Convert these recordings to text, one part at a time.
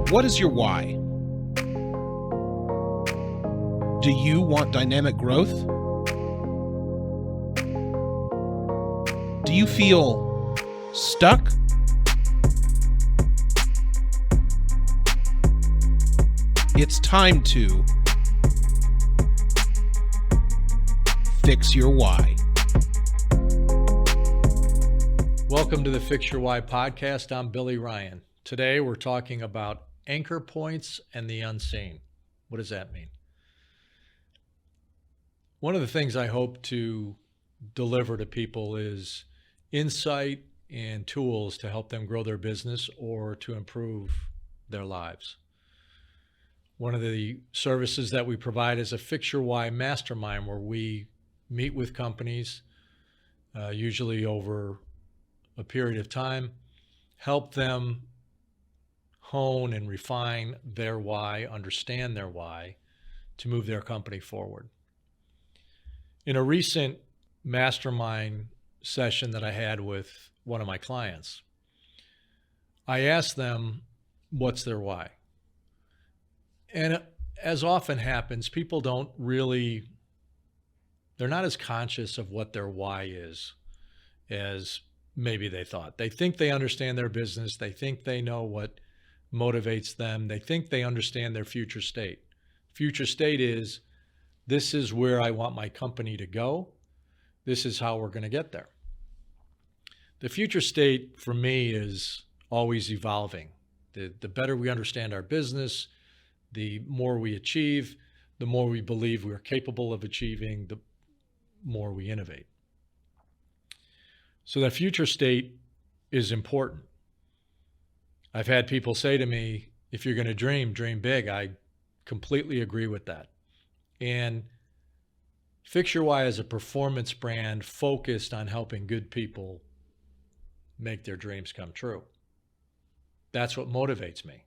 What is your why? Do you want dynamic growth? Do you feel stuck? It's time to fix your why. Welcome to the Fix Your Why podcast. I'm Billy Ryan. Today we're talking about anchor points and the unseen. What does that mean? One of the things I hope to deliver to people is insight and tools to help them grow their business or to improve their lives. One of the services that we provide is a Fix Your Why mastermind, where we meet with companies, usually over a period of time, help them hone and refine their why, understand their why, to move their company forward. In a recent mastermind session that I had with one of my clients, I asked them, what's their why? And as often happens, people they're not as conscious of what their why is as maybe they thought. They think they understand their business. They think they know what motivates them. They think they understand their future state. Future state is, this is where I want my company to go. This is how we're going to get there. The future state for me is always evolving. The better we understand our business, the more we achieve, the more we believe we're capable of achieving, the more we innovate. So that future state is important. I've had people say to me, if you're going to dream big. I completely agree with that. And Fix Your Why is a performance brand focused on helping good people make their dreams come true. That's what motivates me.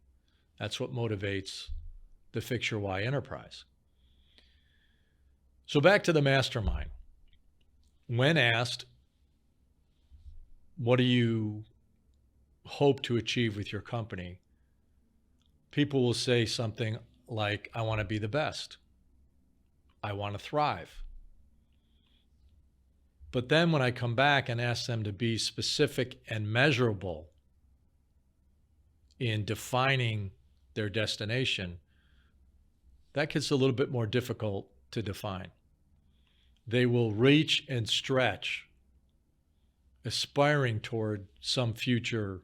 That's what motivates the Fix Your Why enterprise. So back to the mastermind. When asked, what do you hope to achieve with your company? People will say something like, I want to be the best. I want to thrive. But then when I come back and ask them to be specific and measurable in defining their destination, that gets a little bit more difficult to define. They will reach and stretch, aspiring toward some future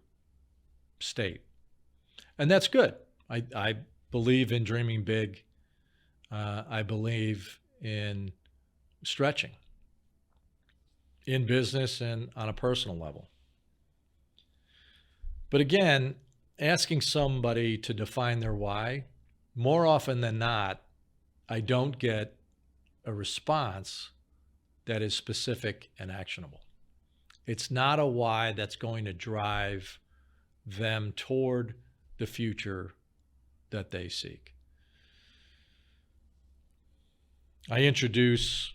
state. And that's good. I believe in dreaming big. I believe in stretching in business and on a personal level. But again, asking somebody to define their why, more often than not, I don't get a response that is specific and actionable. It's not a why that's going to drive them toward the future that they seek. I introduce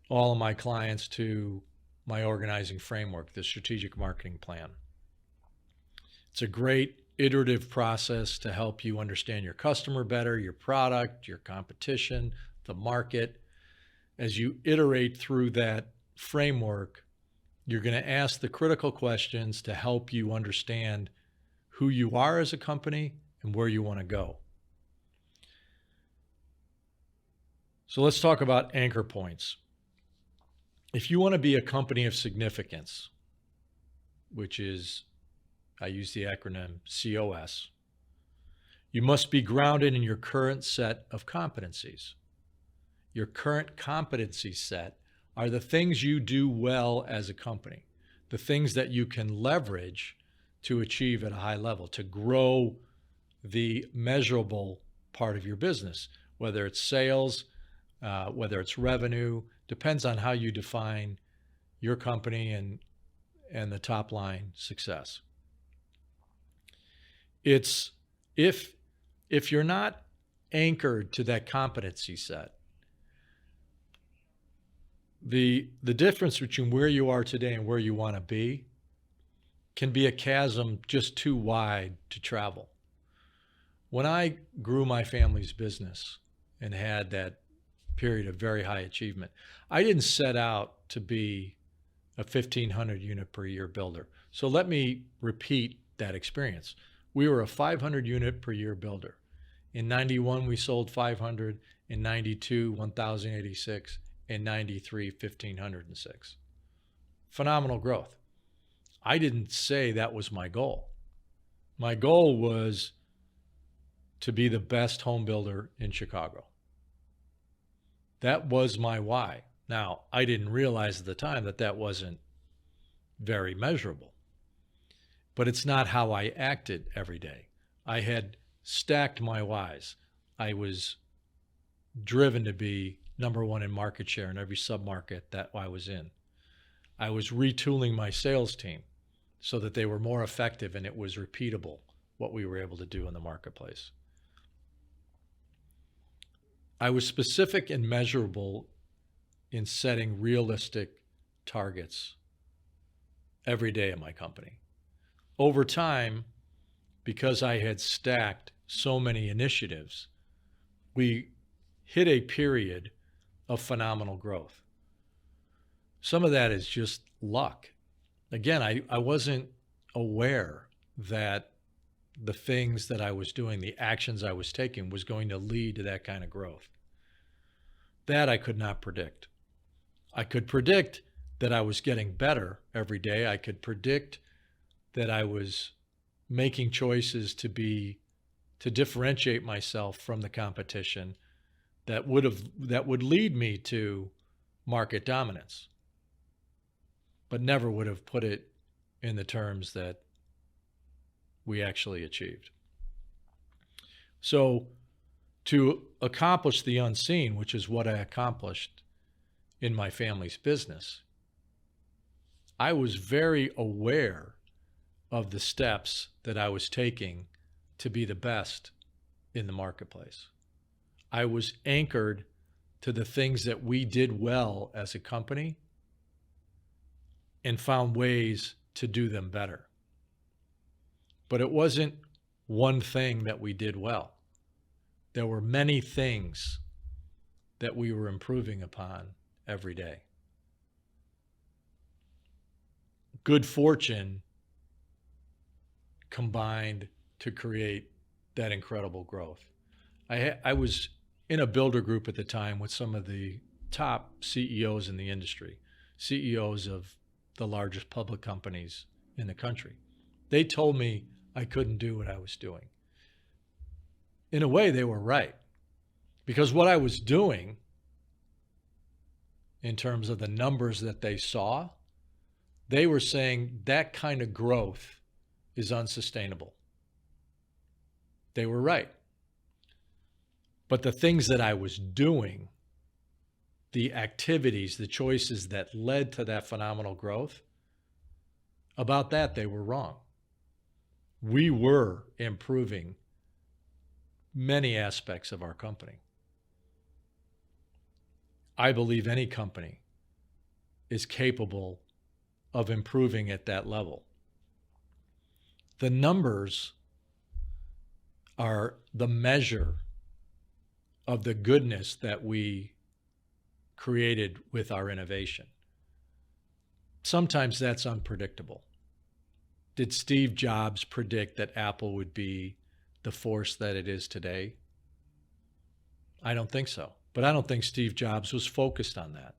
all of my clients to my organizing framework, the strategic marketing plan. It's a great iterative process to help you understand your customer better, your product, your competition, the market. As you iterate through that framework, you're going to ask the critical questions to help you understand who you are as a company and where you want to go. So let's talk about anchor points. If you want to be a company of significance, which is, I use the acronym COS, you must be grounded in your current set of competencies. Your current competency set are the things you do well as a company, the things that you can leverage to achieve at a high level, to grow the measurable part of your business, whether it's sales, whether it's revenue, depends on how you define your company and the top line success. It's if you're not anchored to that competency set, the difference between where you are today and where you want to be can be a chasm just too wide to travel. When I grew my family's business and had that period of very high achievement, I didn't set out to be a 1,500 unit per year builder. So let me repeat that experience. We were a 500 unit per year builder. In 91, we sold 500. In 92, 1,086. In 93, 1,506. Phenomenal growth. I didn't say that was my goal. My goal was to be the best home builder in Chicago. That was my why. Now, I didn't realize at the time that that wasn't very measurable, but it's not how I acted every day. I had stacked my whys. I was driven to be number one in market share in every submarket that I was in. I was retooling my sales team so that they were more effective and it was repeatable what we were able to do in the marketplace. I was specific and measurable in setting realistic targets every day at my company. Over time, because I had stacked so many initiatives, we hit a period of phenomenal growth. Some of that is just luck. Again, I wasn't aware that the things that I was doing, the actions I was taking, was going to lead to that kind of growth. That I could not predict. I could predict that I was getting better every day. I could predict that I was making choices to differentiate myself from the competition that would lead me to market dominance, but never would have put it in the terms that we actually achieved. So to accomplish the unseen, which is what I accomplished in my family's business, I was very aware of the steps that I was taking to be the best in the marketplace. I was anchored to the things that we did well as a company and found ways to do them better. But it wasn't one thing that we did well. There were many things that we were improving upon every day. Good fortune combined to create that incredible growth. I was in a builder group at the time with some of the top CEOs in the industry, CEOs of the largest public companies in the country. They told me I couldn't do what I was doing. In a way, they were right, because what I was doing in terms of the numbers that they saw, they were saying that kind of growth is unsustainable. They were right. But the things that I was doing, the activities, the choices that led to that phenomenal growth, about that, they were wrong. We were improving many aspects of our company. I believe any company is capable of improving at that level. The numbers are the measure of the goodness that we created with our innovation. Sometimes that's unpredictable. Did Steve Jobs predict that Apple would be the force that it is today? I don't think so. But I don't think Steve Jobs was focused on that.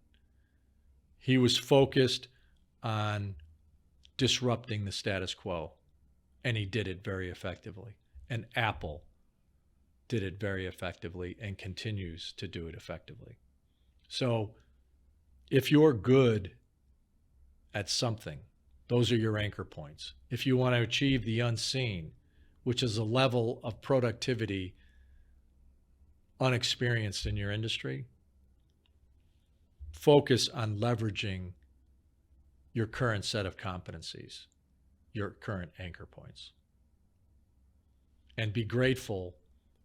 He was focused on disrupting the status quo, and he did it very effectively. And Apple did it very effectively and continues to do it effectively. So if you're good at something, those are your anchor points. If you want to achieve the unseen, which is a level of productivity unexperienced in your industry, focus on leveraging your current set of competencies, your current anchor points, and be grateful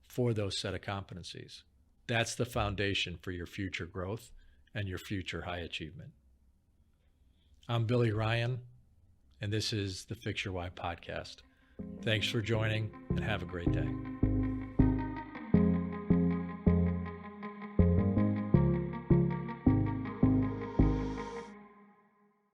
for those set of competencies. That's the foundation for your future growth and your future high achievement. I'm Billy Ryan, and this is the Fix Your Why podcast. Thanks for joining, and have a great day.